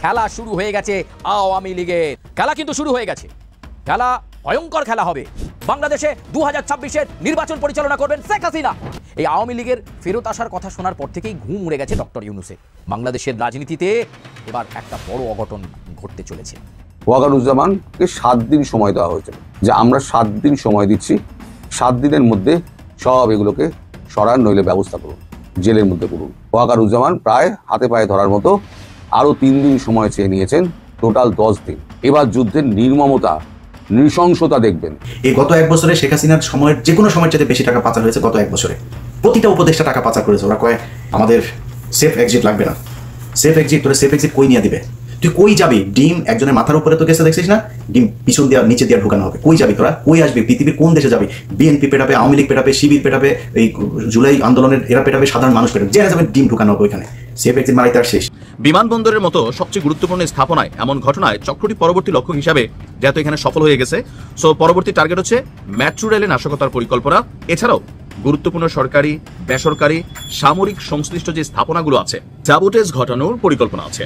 খেলা শুরু হয়ে গেছে আওয়ামী লীগের। খেলা কিন্তু শুরু হয়ে গেছে, খেলা ভয়ঙ্কর খেলা হবে। বাংলাদেশে 2026-এর নির্বাচন পরিচালনা করবেন শেখ হাসিনা। এই আওয়ামী লীগের ফেরত আসার কথা শোনার পর থেকেই ঘুম উড়ে গেছে ডক্টর ইউনূসের। বাংলাদেশের রাজনীতিতে এবার একটা বড় অঘটন ঘটতে চলেছে। ওয়াকারুজ্জামানকে 7 দিন সময় দেওয়া হয়েছিল, যে আমরা 7 দিন সময় দিচ্ছি, 7 দিনের মধ্যে সব এগুলোকে সরান, নইলে ব্যবস্থা করুন, জেলের মধ্যে করুন। ওয়াকারুজ্জামান প্রায় হাতে পায়ে ধরার মতো আরো 3 দিন সময় চেয়ে নিয়েছেন, টোটাল 10 দিন। এবার যুদ্ধের নির্মমতা, নৃশংসতা দেখবেন। এই গত 1 বছরে শেখ হাসিনার সময়ের যে কোনো সময়ের চাইতে বেশি টাকা পাচার হয়েছে গত 1 বছরে। প্রতিটা উপদেষ্টা টাকা পাচার করেছে। ওরা কয় আমাদের সেফ এক্সিট লাগবে না। সেফ এক্সিট, তোরা সেফ এক্সিট কই নিয়ে দিবে? তুই কই যাবি? ডিম একজনের মাথার উপরে তো গেছে, দেখছিস না? ডিম পিছন দিয়ে নিচে দিয়ে ঢুকানো হবে। কই যাবি তোরা? কই আসবি? পৃথিবীর কোন দেশে যাবি? বিএনপি পেটাবে, আওয়ামী লীগ পেটাবে, শিবির পেটাবে, এই জুলাই আন্দোলনের এরা পেটাবে, সাধারণ মানুষ পেটাবে, যে যাবে ডিম ঢুকানো হবে ওইখানে। সেফ এক্সিট মারাই তার শেষ। বিমানবন্দরের মতো সবচেয়ে গুরুত্বপূর্ণ স্থাপনায় এমন ঘটনায় চক্রটি পরবর্তী লক্ষ্য হিসাবে যেহেতু এখানে সফল হয়ে গেছে, সো পরবর্তী টার্গেট হচ্ছে মেট্রো রেলে নাশকতার পরিকল্পনা। এছাড়াও গুরুত্বপূর্ণ সরকারি, বেসরকারি, সামরিক সংশ্লিষ্ট যে স্থাপনাগুলো আছে, সাবোটেজ ঘটানোর পরিকল্পনা আছে।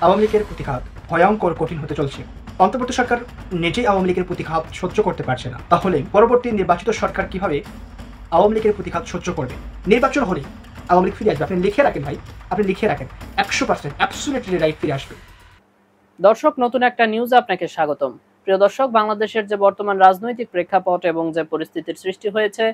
আওয়ামী লীগের প্রতিঘাত ভয়ঙ্কর কঠিন হতে চলছে। অন্তর্বর্তী সরকার নিজেই আওয়ামী লীগের প্রতিঘাত সহ্য করতে পারছে না, তাহলে পরবর্তী নির্বাচিত সরকার কিভাবে আওয়ামী লীগের প্রতিঘাত সহ্য করবে? নির্বাচন হলে আওয়ামী লীগ ফিরে আসবে। আপনি লিখে রাখেন ভাই, আপনি লিখে রাখেন, 100% অ্যাবসলিউটলি রাইট ফিরে আসবে। দর্শক, নতুন একটা নিউজে আপনাকে স্বাগতম। প্রিয় দর্শক, বাংলাদেশের যে বর্তমান রাজনৈতিক প্রেক্ষাপট এবং যে পরিস্থিতির সৃষ্টি হয়েছে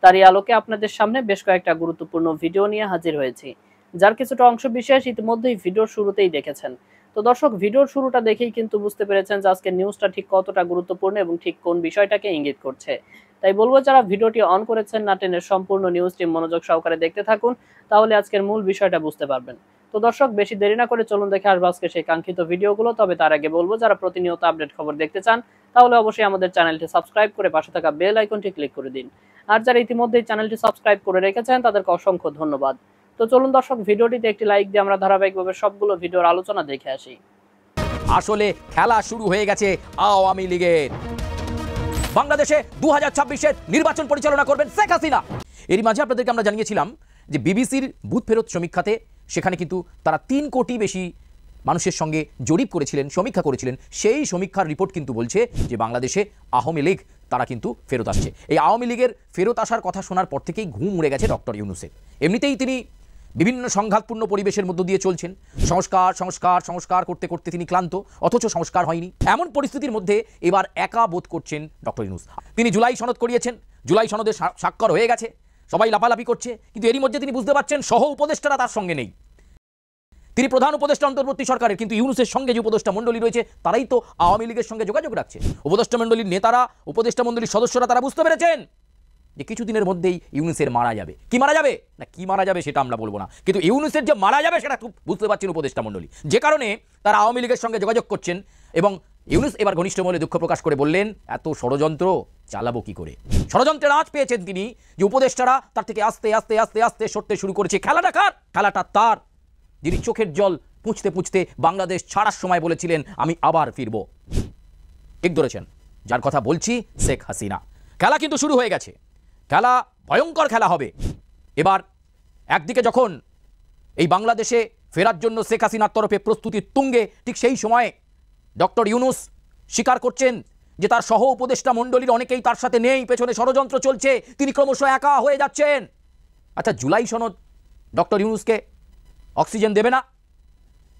তারই আলোকে আপনাদের সামনে বেশ কয়েকটা গুরুত্বপূর্ণ ভিডিও নিয়ে হাজির হয়েছি, যার কিছুটা অংশ বিশেষ ইতিমধ্যেই ভিডিওর শুরুতেই দেখেছেন। তো দর্শক, ভিডিওর শুরুটা দেখেই কিন্তু বুঝতে পেরেছেন যে আজকের নিউজটা ঠিক কতটা গুরুত্বপূর্ণ এবং ঠিক কোন বিষয়টাকে ইঙ্গিত করছে। তাই বলবো, যারা ভিডিওটি অন করেছেন না টেনে সম্পূর্ণ নিউজটি মনোযোগ সহকারে দেখতে থাকুন, তাহলে আজকের মূল বিষয়টা বুঝতে পারবেন। তো দর্শক, বেশি দেরি না করে চলুন দেখে আসবো আজকে সেই কাঙ্ক্ষিত ভিডিওগুলো। তবে তার আগে বলবো, যারা প্রতিনিয়ত আপডেট খবর দেখতে চান তাহলে অবশ্যই আমাদের চ্যানেলটি সাবস্ক্রাইব করে পাশে থাকা বেল আইকনটি ক্লিক করে দিন। আর যারা ইতিমধ্যেই চ্যানেলটি সাবস্ক্রাইব করে রেখেছেন তাদেরকে অসংখ্য ধন্যবাদ। তো চলুন দর্শক, ভিডিওটিতে একটি লাইক দিয়ে আমরা ধারাবাহিকভাবে সবগুলো ভিডিওর আলোচনা দেখে আসি। আসলে খেলা শুরু হয়ে গেছে আওয়ামী লীগের। বাংলাদেশে 2026-এর নির্বাচন পরিচালনা করবেন শেখ হাসিনা। এরই মাঝে আপনাদেরকে আমরা জানিয়েছিলাম যে বিবিসির বুথ ফেরত সমীক্ষাতে সেখানে কিন্তু তারা 3 কোটি বেশি মানুষের সঙ্গে জরিপ করেছিলেন, সমীক্ষা করেছিলেন। সেই সমীক্ষার রিপোর্ট কিন্তু বলছে যে বাংলাদেশে আওয়ামী লীগ তারা কিন্তু ফেরত আসছে। এই আওয়ামী লীগের ফেরত আসার কথা শোনার পর থেকেই ঘুম উড়ে গেছে ডক্টর ইউনূসের। এমনিতেই তিনি বিভিন্ন সংঘাতপূর্ণ পরিবেশের মধ্য দিয়ে চলছেন, সংস্কার সংস্কার সংস্কার করতে করতে তিনি ক্লান্ত, অথচ সংস্কার হয়নি। এমন পরিস্থিতির মধ্যে এবার একা বোধ করছেন ডক্টর ইউনূস। তিনি জুলাই সনদ করিয়েছেন, জুলাই সনদে স্বাক্ষর হয়ে গেছে, সবাই লাফালাফি করছে, কিন্তু এরই মধ্যে তিনি বুঝতে পারছেন সহ উপদেষ্টারা তার সঙ্গে নেই। তিনি প্রধান উপদেষ্টা অন্তর্বর্তী সরকারের, কিন্তু ইউনূসের সঙ্গে যে উপদেষ্টা মণ্ডলী রয়েছে তারাই তো আওয়ামী লীগের সঙ্গে যোগাযোগ রাখছে। উপদেষ্টা মণ্ডলীর নেতারা, উপদেষ্টা মণ্ডলীর সদস্যরা তারা বুঝতে পেরেছেন যে কিছুদিনের মধ্যেই ইউনূসের মারা যাবে। কি মারা যাবে না কি মারা যাবে সেটা আমরা বলবো না, কিন্তু ইউনূসের যে মারা যাবে সেটা খুব বুঝতে পারছেন উপদেষ্টা মণ্ডলী, যে কারণে তারা আওয়ামী লীগের সঙ্গে যোগাযোগ করছেন। এবং ইউনূস এবার ঘনিষ্ঠ মহলে দুঃখ প্রকাশ করে বললেন, এত ষড়যন্ত্র চালাবো কি করে? ষড়যন্ত্রের আঁচ পেয়েছেন তিনি, যে উপদেষ্টারা তার থেকে আস্তে আস্তে আস্তে আস্তে সরতে শুরু করেছে। খেলাটা কার? খেলাটা তার, যিনি চোখের জল পুঁছতে পুঁছতে বাংলাদেশ ছাড়ার সময় বলেছিলেন আমি আবার ফিরব। ঠিক ধরেছেন, যার কথা বলছি শেখ হাসিনা। খেলা কিন্তু শুরু হয়ে গেছে, খেলা ভয়ঙ্কর খেলা হবে। এবার একদিকে যখন এই বাংলাদেশে ফেরার জন্য শেখ হাসিনার তরফে প্রস্তুতির তুঙ্গে, ঠিক সেই সময়ে ডক্টর ইউনূস স্বীকার করছেন যে তার সহ উপদেষ্টা মণ্ডলীর অনেকেই তার সাথে নেই, পেছনে ষড়যন্ত্র চলছে, তিনি ক্রমশ একা হয়ে যাচ্ছেন। আচ্ছা, জুলাই সনদ ডক্টর ইউনূসকে অক্সিজেন দেবে না?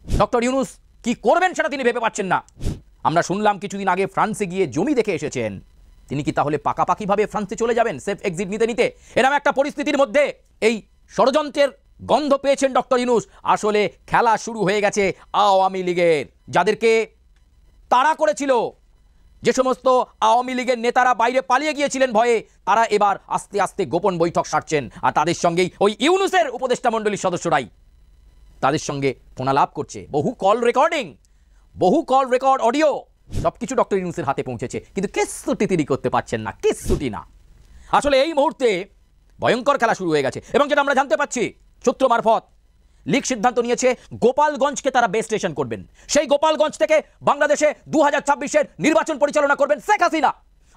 ডক্টর ইউনূস কি করবেন সেটা তিনি ভেবে পাচ্ছেন না। আমরা শুনলাম কিছুদিন আগে ফ্রান্সে গিয়ে জমি দেখে এসেছেন। তিনি কি তাহলে পাকাপাকিভাবে ফ্রান্সে চলে যাবেন সেফ এক্সিট নিতে নিতে? এরকম একটা পরিস্থিতির মধ্যে এই ষড়যন্ত্রের গন্ধ পেয়েছেন ডক্টর ইউনূস। আসলে খেলা শুরু হয়ে গেছে আওয়ামী লীগের। যাদেরকে তাড়া করেছিল, যে সমস্ত আওয়ামী লীগের নেতারা বাইরে পালিয়ে গিয়েছিলেন ভয়ে, তারা এবার আস্তে আস্তে গোপন বৈঠক সারছেন। আর তাদের সঙ্গেই ওই ইউনূসের উপদেষ্টা মণ্ডলীর সদস্যরাই তাদের সঙ্গে ফোনালাপ করছে। বহু কল রেকর্ড অডিও সবকিছু ডক্টর ইউনূসের হাতে পৌঁছেছে, কিন্তু কিচ্ছুটি তিনি করতে পারছেন না, কিচ্ছুটি না। আসলে এই মুহূর্তে ভয়ঙ্কর খেলা শুরু হয়ে গেছে। এবং যেটা আমরা জানতে পাচ্ছি সূত্র মারফত, লীগ সিদ্ধান্ত নিয়েছে গোপালগঞ্জকে তারা বেস স্টেশন করবেন। সেই গোপালগঞ্জ থেকে বাংলাদেশে 2026-এর নির্বাচন পরিচালনা করবেন শেখ হাসিনা।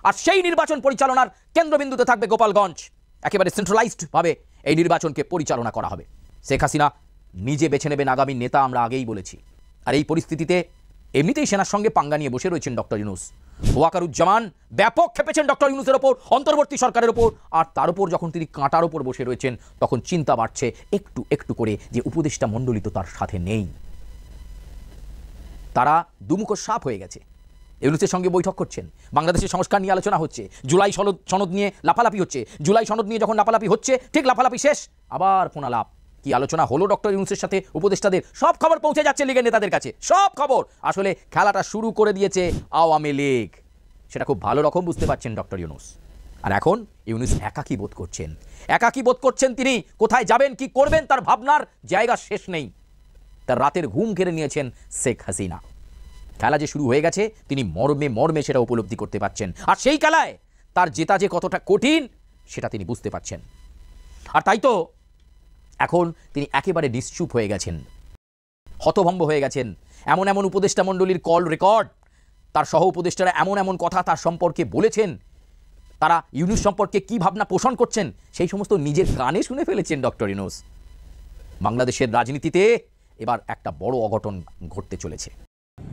আর সেই নির্বাচন পরিচালনার কেন্দ্রবিন্দুতে থাকবে গোপালগঞ্জ। একেবারে সেন্ট্রালাইজড ভাবে এই নির্বাচনকে পরিচালনা করা হবে। শেখ হাসিনা নিজে বেছে নেবেন আগামী নেতা, আমরা আগেই বলেছি। আর এই পরিস্থিতিতে এমনিতেই সেনার সঙ্গে পাঙ্গা নিয়ে বসে রয়েছেন ডক্টর ইউনূস। ওয়াকারুজ্জামান ব্যাপক খেপেছেন ডক্টর ইউনূসের ওপর, অন্তর্বর্তী সরকারের ওপর। আর তার উপর যখন তিনি কাঁটার ওপর বসে রয়েছেন, তখন চিন্তা বাড়ছে একটু একটু করে যে উপদেষ্টা মণ্ডলী তো তার সাথে নেই। তারা দুমুখো সাপ হয়ে গেছে। ইউনূসের সঙ্গে বৈঠক করছেন, বাংলাদেশের সংস্কার নিয়ে আলোচনা হচ্ছে, জুলাই সনদ নিয়ে লাফালাফি হচ্ছে। জুলাই সনদ নিয়ে যখন লাফালাফি হচ্ছে, ঠিক লাফালাফি শেষ, আবার ফোনালাপ। কি আলোচনা হলো ডক্টর ইউনূসের সাথে উপদেষ্টাদের, সব খবর পৌঁছে যাচ্ছে লীগের নেতাদের কাছে, সব খবর। আসলে খেলাটা শুরু করে দিয়েছে আওয়ামী লীগ, সেটা খুব ভালো রকম বুঝতে পারছেন ডক্টর ইউনূস। আর এখন ইউনূস একাকী বোধ করছেন, একাকী বোধ করছেন। তিনি কোথায় যাবেন, কি করবেন, তার ভাবনার জায়গা শেষ নেই। তার রাতের ঘুম কেড়ে নিয়েছেন শেখ হাসিনা। খেলা যে শুরু হয়ে গেছে, তিনি মর্মে মর্মে সেটা উপলব্ধি করতে পারছেন। আর সেই খেলায় তার জেতা যে কতটা কঠিন, সেটা তিনি বুঝতে পারছেন। আর তাই তো এখন তিনি একেবারে নিশ্চুপ হয়ে গেছেন, হতভম্ব হয়ে গেছেন। এমন এমন উপদেষ্টা মণ্ডলীর কল রেকর্ড, তার সহ উপদেষ্টারা এমন এমন কথা তার সম্পর্কে বলেছেন, তারা ইউনূস সম্পর্কে কি ভাবনা পোষণ করছেন, সেই সমস্ত নিজের কানে শুনে ফেলেছেন ডক্টর ইউনূস। বাংলাদেশের রাজনীতিতে এবার একটা বড় অঘটন ঘটতে চলেছে।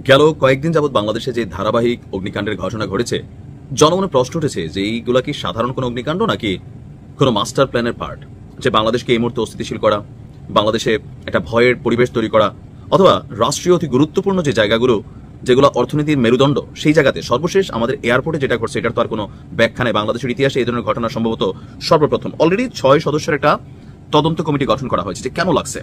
গেল কয়েকদিন যাবৎ বাংলাদেশে যে ধারাবাহিক অগ্নিকাণ্ডের ঘটনা ঘটেছে, জনমনে প্রশ্ন উঠেছে যে এইগুলা কি সাধারণ কোনো অগ্নিকাণ্ড নাকি কোনো মাস্টার প্ল্যানের পার্ট, যে বাংলাদেশকে এই মুহূর্তে অস্থিতিশীল করা, বাংলাদেশে একটা ভয়ের পরিবেশ তৈরি করা, অথবা রাষ্ট্রীয় অতি গুরুত্বপূর্ণ যে জায়গাগুলো, যেগুলো অর্থনীতির মেরুদণ্ড, সেই জায়গাতে সর্বশেষ আমাদের এয়ারপোর্টে যেটা করছে, এটার তো আর কোনো ব্যাখ্যা নেই। বাংলাদেশের ইতিহাসে এই ধরনের ঘটনা সম্ভবত সর্বপ্রথম। অলরেডি 6 সদস্যের একটা তদন্ত কমিটি গঠন করা হয়েছে। যে কেন লাগছে,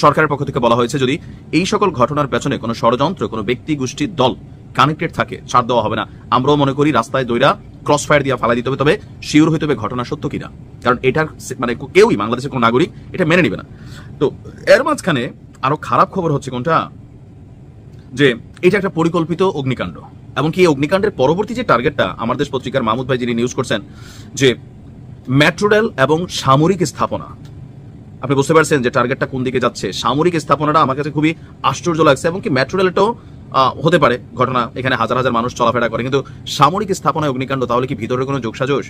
সরকারের পক্ষ থেকে বলা হয়েছে যদি এই সকল ঘটনার পেছনে কোনো ষড়যন্ত্র, কোনো ব্যক্তি গোষ্ঠীর দল কানেক্টেড থাকে, ছাড় দেওয়া হবে না। আমরাও মনে করি রাস্তায় দইরা ক্রস ফায়ার দিয়ে ফালা দিতে হবে, তবে শিওর হইতে হবে ঘটনা সত্য কিনা, কারণ এটার মানে কেউই বাংলাদেশের কোনো নাগরিক এটা মেনে নিবে না। তো এর মাঝখানে আরো খারাপ খবর হচ্ছে কোনটা, যে এটা একটা পরিকল্পিত অগ্নিকাণ্ড। এমনকি এই অগ্নিকাণ্ডের পরবর্তী যে টার্গেটটা, আমার দেশ পত্রিকার মাহমুদ ভাই যিনি নিউজ করছেন, যে মেট্রো রেল এবং সামরিক স্থাপনা, আপনি বুঝতে পারছেন যে টার্গেটটা কোন দিকে যাচ্ছে। সামরিক স্থাপনাটা আমার কাছে খুবই আশ্চর্য লাগছে, এবং কি মেট্রো রেলটাও হতে পারে ঘটনা, এখানে হাজার হাজার মানুষ চলাফেরা করে, কিন্তু সামরিক স্থাপনায় অগ্নিকাণ্ড, তাহলে কি ভিতরে কোনো যোগসাজশ?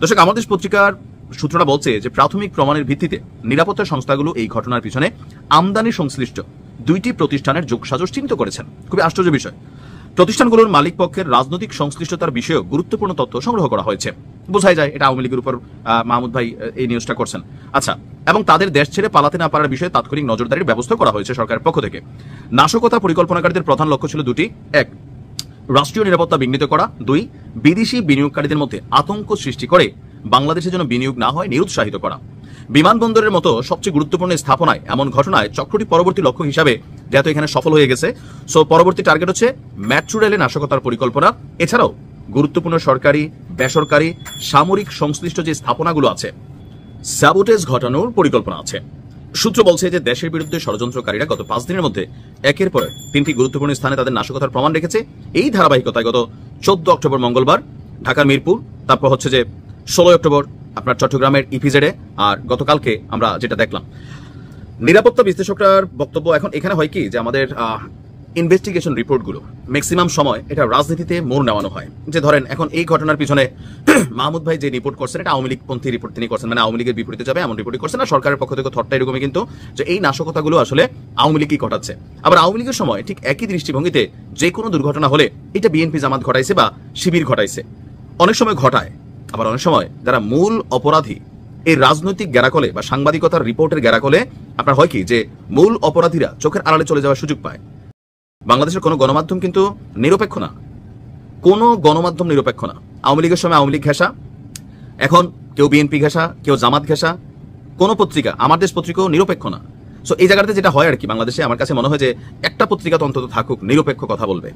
দর্শক, আমাদের দেশ পত্রিকার সূত্রটা বলছে যে প্রাথমিক প্রমাণের ভিত্তিতে নিরাপত্তা সংস্থাগুলো এই ঘটনার পিছনে আমদানি সংশ্লিষ্ট 2টি প্রতিষ্ঠানের যোগসাজশ চিহ্নিত করেছেন। খুবই আশ্চর্য বিষয়। প্রতিষ্ঠানগুলোর মালিক পক্ষের রাজনৈতিক সংশ্লিষ্টতার বিষয়েও গুরুত্বপূর্ণ তথ্য সংগ্রহ করা হয়েছে। বোঝাই যায় এটা আওয়ামী লীগের উপর মাহমুদ ভাই এই নিউজটা করছেন। আচ্ছা, এবং তাদের দেশ ছেড়ে পালাতে না পারার বিষয়ে তাৎক্ষণিক নজরদারির ব্যবস্থা করা হয়েছে সরকারের পক্ষ থেকে। নাশকতা পরিকল্পনাকারীদের প্রধান লক্ষ্য ছিল 2টি: 1, রাষ্ট্রীয় নিরাপত্তা বিঘ্নিত করা; 2, বিদেশি বিনিয়োগকারীদের মধ্যে আতঙ্ক সৃষ্টি করে বাংলাদেশে যেন বিনিয়োগ না হয় নিরুৎসাহিত করা। বিমানবন্দরের মতো সবচেয়ে গুরুত্বপূর্ণ স্থাপনায় এমন ঘটনায় চক্রটি পরবর্তী লক্ষ্য হিসাবে যেহেতু এখানে সফল হয়ে গেছে, সো পরবর্তী টার্গেট হচ্ছে মেট্রো রেলে নাশকতার পরিকল্পনা। এছাড়াও গুরুত্বপূর্ণ সরকারি, বেসরকারি, সামরিক সংশ্লিষ্ট যে স্থাপনাগুলো আছে, স্যাবোটেজ ঘটানোর পরিকল্পনা আছে। সূত্র বলছে যে দেশের বিরুদ্ধে ষড়যন্ত্রকারীরা গত 5 দিনের মধ্যে একের পর 3টি গুরুত্বপূর্ণ স্থানে তাদের নাশকতার প্রমাণ রেখেছে। এই ধারাবাহিকতায় গত 14 অক্টোবর মঙ্গলবার ঢাকার মিরপুর, তারপর হচ্ছে যে 16 অক্টোবর আপনার চট্টগ্রামের ইপিজেডে, আর গতকালকে আমরা যেটা দেখলাম। নিরাপত্তা বিশ্লেষকরার বক্তব্য, এখন এখানে হয় কি যে আমাদের ইনভেস্টিগেশন রিপোর্টগুলো ম্যাক্সিমাম সময় এটা রাজনীতিতে মোড় নেওয়ানো হয়। যে ধরেন এখন এই ঘটনার পিছনে মাহমুদ ভাই যে রিপোর্ট করছেন, এটা আওয়ামী লীগপন্থী রিপোর্ট তিনি করছেন, মানে আওয়ামী লীগের বিপরীতে যাবে এমন রিপোর্টই করছেন। না, সরকারের পক্ষ থেকে থটটা এরকমই কিন্তু, যে এই নাশকতাগুলো আসলে আওয়ামী লীগই ঘটাচ্ছে। আবার আওয়ামী লীগের সময় ঠিক একই দৃষ্টিভঙ্গিতে যে কোনো দুর্ঘটনা হলে এটা বিএনপি জামাত ঘটাইছে বা শিবির ঘটাইছে, অনেক সময় ঘটায়। আবার অনেক সময় যারা মূল অপরাধী, এই রাজনৈতিক গ্যারাকলে বা সাংবাদিকতার রিপোর্টের গ্যারাকলে আপনার হয় কি যে মূল অপরাধীরা চোখের আড়ালে চলে যাওয়ার সুযোগ পায়। বাংলাদেশের কোনো গণমাধ্যম কিন্তু নিরপেক্ষ না, কোনো গণমাধ্যম নিরপেক্ষ না। আওয়ামী লীগের সময় আওয়ামী লীগ ঘেঁষা, এখন কেউ বিএনপি ঘেঁষা, কেউ জামাত ঘেঁষা। কোনো পত্রিকা, আমার দেশ পত্রিকাও নিরপেক্ষ না। সো এই জায়গাতে যেটা হয় আর কি, বাংলাদেশে আমার কাছে মনে হয় যে একটা পত্রিকা তো অন্তত থাকুক নিরপেক্ষ কথা বলবে,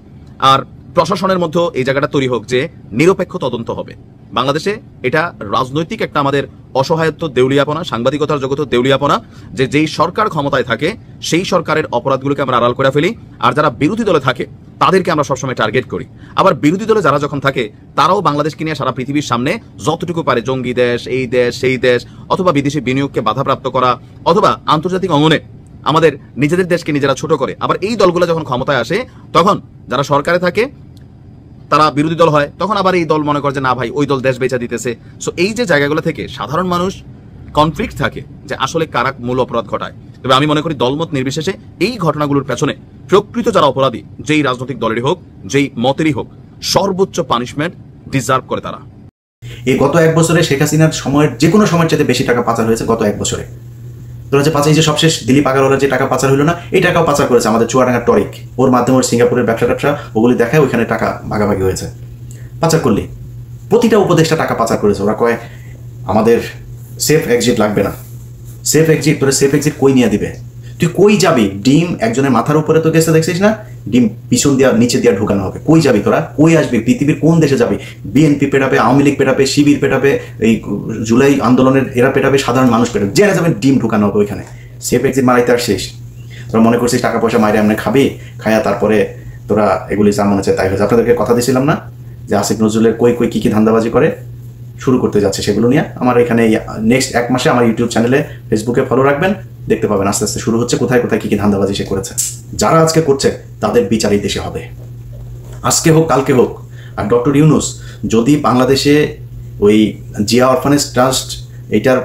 আর প্রশাসনের মধ্যে এই জায়গাটা তৈরি হোক যে নিরপেক্ষ তদন্ত হবে। বাংলাদেশে এটা রাজনৈতিক একটা আমাদের অসহায়ত্ব, দেউলিয়াপনা, সাংবাদিকতার জগৎ দেউলিয়াপনা, যে যেই সরকার ক্ষমতায় থাকে সেই সরকারের অপরাধগুলোকে আমরা আড়াল করে ফেলি, আর যারা বিরোধী দলে থাকে তাদেরকে আমরা সবসময় টার্গেট করি। আবার বিরোধী দলে যারা যখন থাকে তারাও বাংলাদেশকে নিয়ে সারা পৃথিবীর সামনে যতটুকু পারে জঙ্গি দেশ, এই দেশ, সেই দেশ, অথবা বিদেশি বিনিয়োগকে বাধাপ্রাপ্ত করা, অথবা আন্তর্জাতিক অঙ্গনে আমাদের নিজেদের দেশকে নিজেরা ছোট করে। আবার এই দলগুলো যখন ক্ষমতায় আসে তখন যারা সরকারে থাকে তারা বিরোধী দল হয়, তখন আবার এই দল মনে করে যে না ভাই ওই দল দেশ বেচা দিতেছে। সো এই যে জায়গাগুলো থেকে সাধারণ মানুষ কনফ্লিক্ট থাকে যে আসলে কারা মূল অপরাধ ঘটায়। তবে আমি মনে করি দলমত নির্বিশেষে এই ঘটনাগুলোর পেছনে প্রকৃত যারা অপরাধী, যেই রাজনৈতিক দলেরই হোক, যেই মতেরই হোক, সর্বোচ্চ পানিশমেন্ট ডিজার্ভ করে তারা। এই গত এক বছরে শেখ হাসিনার সময়ের যে কোনো সময়ের চাইতে বেশি টাকা পাচার হয়েছে গত এক বছরে। তোরা যে পাচার, এই যে সবশেষ দিলীপ আগারওয়ালার যে টাকা পাচার হলো না, এই টাকাও পাচার করেছে আমাদের চুয়াডাঙ্গার টরিক। ওর মাধ্যমে ওর সিঙ্গাপুরের ব্যবসা ওগুলি দেখায়, ওইখানে টাকা ভাগাভাগি হয়েছে। পাচার করলি প্রতিটা উপদেষ্টা টাকা পাচার করেছে। ওরা কয় আমাদের সেফ এক্সিট লাগবে না, সেফ এক্সিট। তোরা সেফ এক্সিট কই নিয়ে দিবে? তুই কই যাবি? ডিম একজনের মাথার উপরে তো গেছে, দেখছিস না? ডিম পিছন দিয়া নিচে দিয়া ঢুকানো হবে। কই যাবি তোরা? কই আসবি? পৃথিবীর কোন দেশে যাবি? বিএনপি পেটাবে, আওয়ামী লীগ পেটাবে, শিবির পেটাবে, এই জুলাই আন্দোলনের এরা পেটাবে, সাধারণ মানুষ পেটাবে, যে যাবে ডিম ঢুকানো হবে ওইখানে। সেফ এক্সিট মারাইতে আর শেষ। তোরা মনে করছিস টাকা পয়সা মাইরে এমনি খাবি, খায়া তারপরে তোরা এগুলি যা মনে চায় তাই হয়েছে। আপনাদেরকে কথা দিয়েছিলাম না যে আসিফ নজরুলের কই কই কী কী ধান্দাবাজি করে শুরু করতে যাচ্ছে, সেগুলো নিয়ে আমার এখানে নেক্সট এক মাসে আমার ইউটিউব চ্যানেলে, ফেসবুকে ফলো রাখবেন, দেখতে পাবেন আস্তে আস্তে শুরু হচ্ছে কোথায় কোথায় কী কী ধান্দাবাজি সে করেছে। যারা আজকে করছে তাদের বিচার এই দেশে হবে, আজকে হোক কালকে হোক। আর ডক্টর ইউনূস যদি বাংলাদেশে ওই জিয়া অরফানেজ ট্রাস্ট এইটার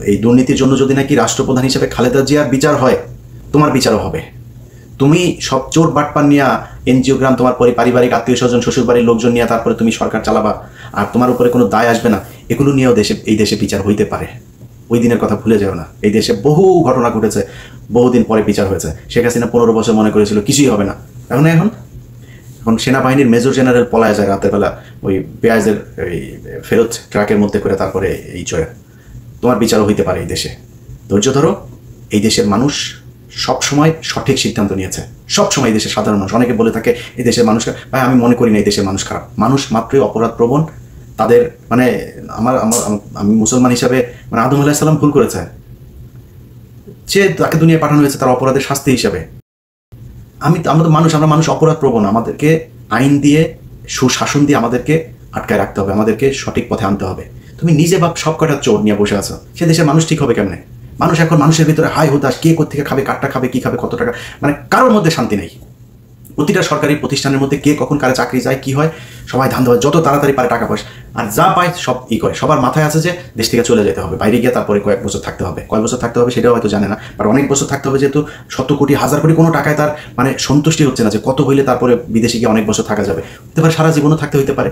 এই দুর্নীতির জন্য যদি নাকি রাষ্ট্রপ্রধান হিসেবে খালেদা জিয়ার বিচার হয়, তোমার বিচারও হবে। তুমি সব চোর বাটপার নিয়ে এনজিওগ্রাম, তোমার পারিবারিক আত্মীয় স্বজন, শ্বশুরবাড়ির লোকজন নিয়ে তারপরে তুমি সরকার চালাবা, আর তোমার উপরে কোনো দায় আসবে না, এগুলো নিয়েও এই দেশে বিচার হইতে পারে। ওই দিনের কথা ভুলে যাও না। এই দেশে বহু ঘটনা ঘটেছে, বহুদিন পরে বিচার হয়েছে। শেখ হাসিনা 15 বছর মনে করেছিল কিছুই হবে না, এখন সেনাবাহিনীর মেজর জেনারেল পলায় যায় রাতের বেলা ওই পেঁয়াজের এই ফেরত ট্রাকের মধ্যে করে, তারপরে এই জয়। তোমার বিচারও হইতে পারে এই দেশে। ধৈর্য ধরো। এই দেশের মানুষ সব সময় সঠিক সিদ্ধান্ত নিয়েছে, সব সময় এই দেশের সাধারণ মানুষ। অনেকে বলে থাকে এই দেশের মানুষ, ভাই আমি মনে করি না এই দেশের মানুষ খারাপ। মানুষ মাত্রই অপরাধ প্রবণ। তাদের মানে আমি মুসলমান হিসাবে মানে আদম আলাইহিস সালাম ভুল করেছে, সে তাকে দুনিয়ায় পাঠানো হয়েছে তার অপরাধের শাস্তি হিসাবে। আমরা মানুষ অপরাধ প্রবণ। আমাদেরকে আইন দিয়ে, সুশাসন দিয়ে আমাদেরকে আটকায় রাখতে হবে, আমাদেরকে সঠিক পথে আনতে হবে। তুমি নিজে বাপ সব কটা চোর নিয়ে বসে আছো, সে দেশের মানুষ ঠিক হবে কেমনে? মানুষ এখন মানুষের ভিতরে হাই হতাশ, কে কোথেকে খাবে, কারটা খাবে, কি খাবে, কত টাকা, মানে কারোর মধ্যে শান্তি নেই। প্রতিটা সরকারি প্রতিষ্ঠানের মধ্যে কে কখন কারে চাকরি যায়, কি হয়, সবাই ধান্দা, যত তাড়াতাড়ি পারে টাকা পয়সা, আর যা পায় সব করে। সবার মাথায় আছে যে দেশ থেকে চলে যেতে হবে, বাইরে গিয়ে তারপরে কয়েক বছর থাকতে হবে। কয়েক বছর থাকতে হবে সেটাও হয়তো জানে না, বাট অনেক বছর থাকতে হবে, যেহেতু 100 কোটি 1000 কোটি কোনো টাকায় তার মানে সন্তুষ্টি হচ্ছে না যে কত হইলে তারপরে বিদেশে গিয়ে অনেক বছর থাকা যাবে। হতে পারে সারা জীবনও থাকতে হইতে পারে।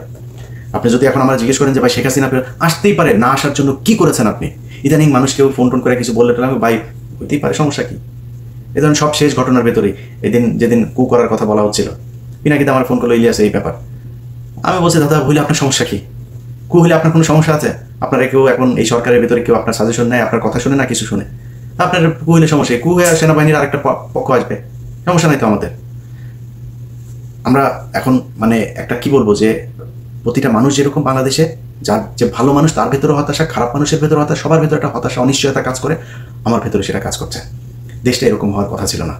আপনি যদি এখন আমরা জিজ্ঞেস করেন যে ভাই শেখ হাসিনা আসতেই পারে, না আসার জন্য কি করেছেন আপনি? ইদানিং মানুষ কেউ ফোন টোন করে কিছু বললে ভাই হইতেই পারে, সমস্যা কি? এ ধরনের সব শেষ ঘটনার ভেতরেই যেদিন কু করার কথা বলা হচ্ছিল, পিনাকিতে আমার ফোন করলো, ইলিয়াস এই ব্যাপার। আমি বলছি দাদা হইলে আপনার সমস্যা কি? কু হইলে আপনার কোনো সমস্যা আছে? আপনারা কেউ এখন এই সরকারের ভেতরে কেউ আপনার সাজেশন নেয়, আপনার কথা শুনে না কিছু শুনে? আপনার কু হইলে সমস্যা, কু হয়ে সেনাবাহিনীর আরেকটা পক্ষ আসবে, সমস্যা নাই তো আমাদের। আমরা এখন মানে একটা কি বলবো, যে প্রতিটা মানুষ যেরকম বাংলাদেশে যার যে ভালো মানুষ তার ভেতরে হতাশা, খারাপ মানুষের ভেতরে হতাশা, সবার ভেতরে একটা হতাশা, অনিশ্চয়তা কাজ করে। আমার ভেতরে সেটা কাজ করছে। দেশটা এরকম হওয়ার কথা ছিল না।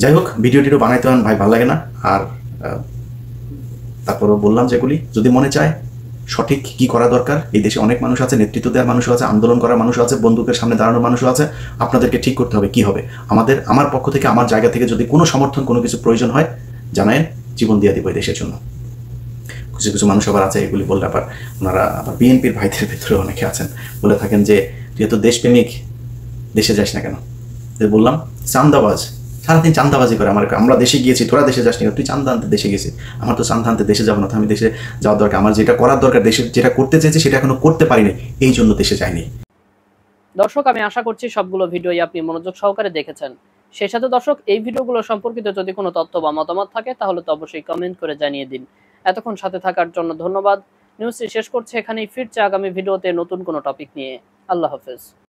যাই হোক, ভিডিওটিও বানাইতে হন ভাই, ভালো লাগে না। আর তারপরও বললাম যেগুলি যদি মনে চায় সঠিক কি করা দরকার, এই দেশে অনেক মানুষ আছে, নেতৃত্ব দেওয়ার মানুষও আছে, আন্দোলন করার মানুষও আছে, বন্দুকের সামনে দাঁড়ানোর মানুষও আছে। আপনাদেরকে ঠিক করতে হবে কি হবে। আমার পক্ষ থেকে, আমার জায়গা থেকে যদি কোনো সমর্থন, কোনো কিছু প্রয়োজন হয় জানায়, জীবন দিয়ে দিব এই দেশের জন্য। কিছু কিছু মানুষ আবার আছে, এগুলি বললে আবার ওনারা আবার বিএনপির ভাইদের ভিতরে অনেকে আছেন, বলে থাকেন যে তুই এত দেশপ্রেমিক, দেশে যাস না কেন? বললাম চান্দাবাজ, সারাদিন চান্দাবাজি করে। আমরা দেশে গিয়েছি, তোরা দেশে যাস না, তুই চান্দা আনতে দেশে গেছিস। আমার তো চান্দা আনতে দেশে যাবো না, তো আমি দেশে যাওয়ার দরকার, আমার যেটা করার দরকার, দেশে যেটা করতে চেয়েছি সেটা এখনো করতে পারিনি, এই জন্য দেশে যাইনি। দর্শক, আমি আশা করছি সবগুলো ভিডিওই আপনি মনোযোগ সহকারে দেখেছেন। সেই সাথে দর্শক, এই ভিডিওগুলো সম্পর্কিত যদি কোনো তথ্য বা মতামত থাকে তাহলে তো অবশ্যই কমেন্ট করে জানিয়ে দিন। এতক্ষণ সাথে থাকার জন্য ধন্যবাদ। নিউজটি শেষ করছে এখানেই, ফিরছে আগামী ভিডিওতে নতুন কোনো টপিক নিয়ে। আল্লাহ হাফেজ।